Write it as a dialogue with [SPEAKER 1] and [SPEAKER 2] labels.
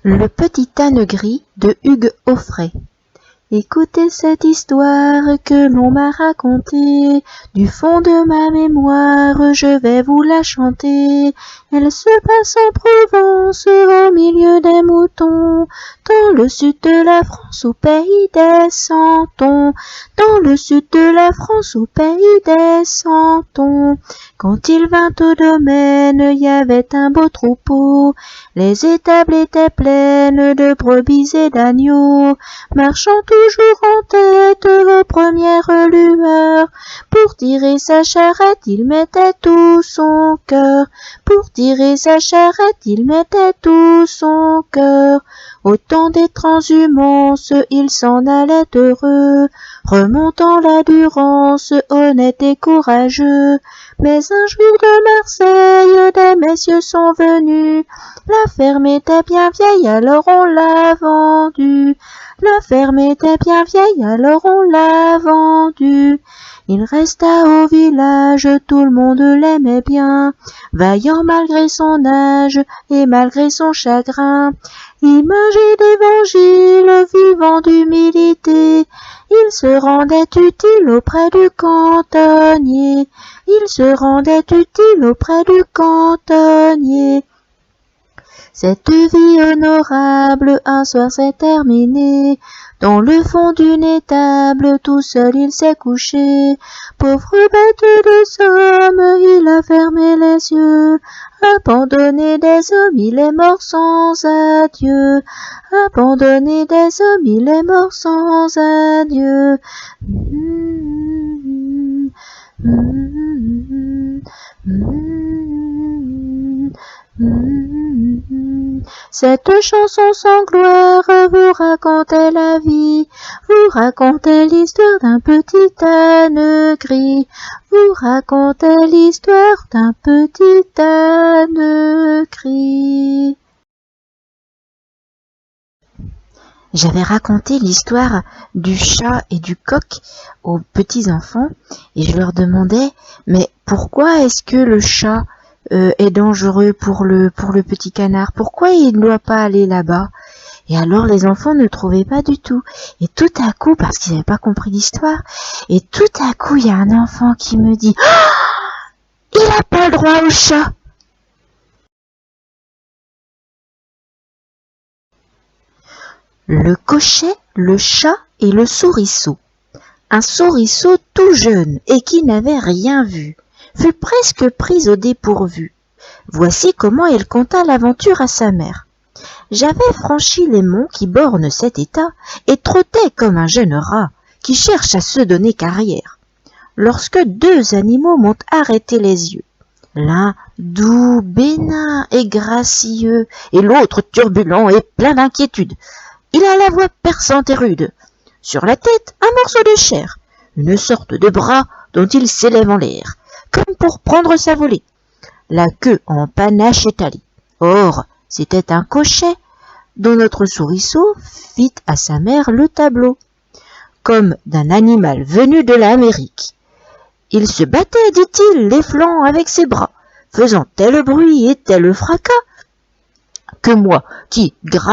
[SPEAKER 1] Le petit âne gris de Hugues Aufray. Écoutez cette histoire que l'on m'a racontée, du fond de ma mémoire je vais vous la chanter. Elle se passe en Provence, au milieu des moutons, dans le sud de la France, au pays des Santons. Dans le sud de la France, au pays des Santons. Quand il vint au domaine, il y avait un beau troupeau. Les étables étaient pleines de brebis et d'agneaux, marchant toujours en tête aux premières lueurs. Pour tirer sa charrette, il mettait tout son cœur. Pour tirer sa charrette, il mettait tout son cœur. Au temps des transhumances, il s'en allait heureux, remontant la Durance, honnête et courageux. Mais un jour de Marseille, des messieurs sont venus. La ferme était bien vieille, alors on l'a vendue. La ferme était bien vieille, alors on l'a vendue. Il resta au village, tout le monde l'aimait bien, vaillant malgré son âge et malgré son chagrin. Imagé d'évangile, vivant d'humilité, il se rendait utile auprès du cantonnier. Il se rendait utile auprès du cantonnier. Cette vie honorable un soir s'est terminée. Dans le fond d'une étable, tout seul il s'est couché. Pauvre bête de somme, il a fermé les yeux. Abandonné des hommes, il est mort sans adieu. Abandonné des hommes, il est mort sans adieu. Cette chanson sans gloire vous racontait la vie, vous racontait l'histoire d'un petit âne gris, vous racontait l'histoire d'un petit âne gris. J'avais raconté l'histoire du chat et du coq aux petits-enfants et je leur demandais « Mais pourquoi est-ce que le chat est dangereux pour le petit canard? Pourquoi il ne doit pas aller là-bas ?» Et alors les enfants ne trouvaient pas du tout. Et tout à coup, parce qu'ils n'avaient pas compris l'histoire, et tout à coup il y a un enfant qui me dit « Il n'a pas le droit au chat !» Le cocher, le chat et le souriceau. Un souriceau tout jeune et qui n'avait rien vu fut presque pris au dépourvu. Voici comment il conta l'aventure à sa mère. J'avais franchi les monts qui bornent cet état et trottais comme un jeune rat qui cherche à se donner carrière, lorsque deux animaux m'ont arrêté les yeux. L'un doux, bénin et gracieux, et l'autre turbulent et plein d'inquiétude. Il a la voix perçante et rude. Sur la tête, un morceau de chair, une sorte de bras dont il s'élève en l'air, comme pour prendre sa volée. La queue en panache étalée. Or, c'était un cochet, dont notre souriceau fit à sa mère le tableau, comme d'un animal venu de l'Amérique. Il se battait, dit-il, les flancs avec ses bras, faisant tel bruit et tel fracas, que moi, qui, grâce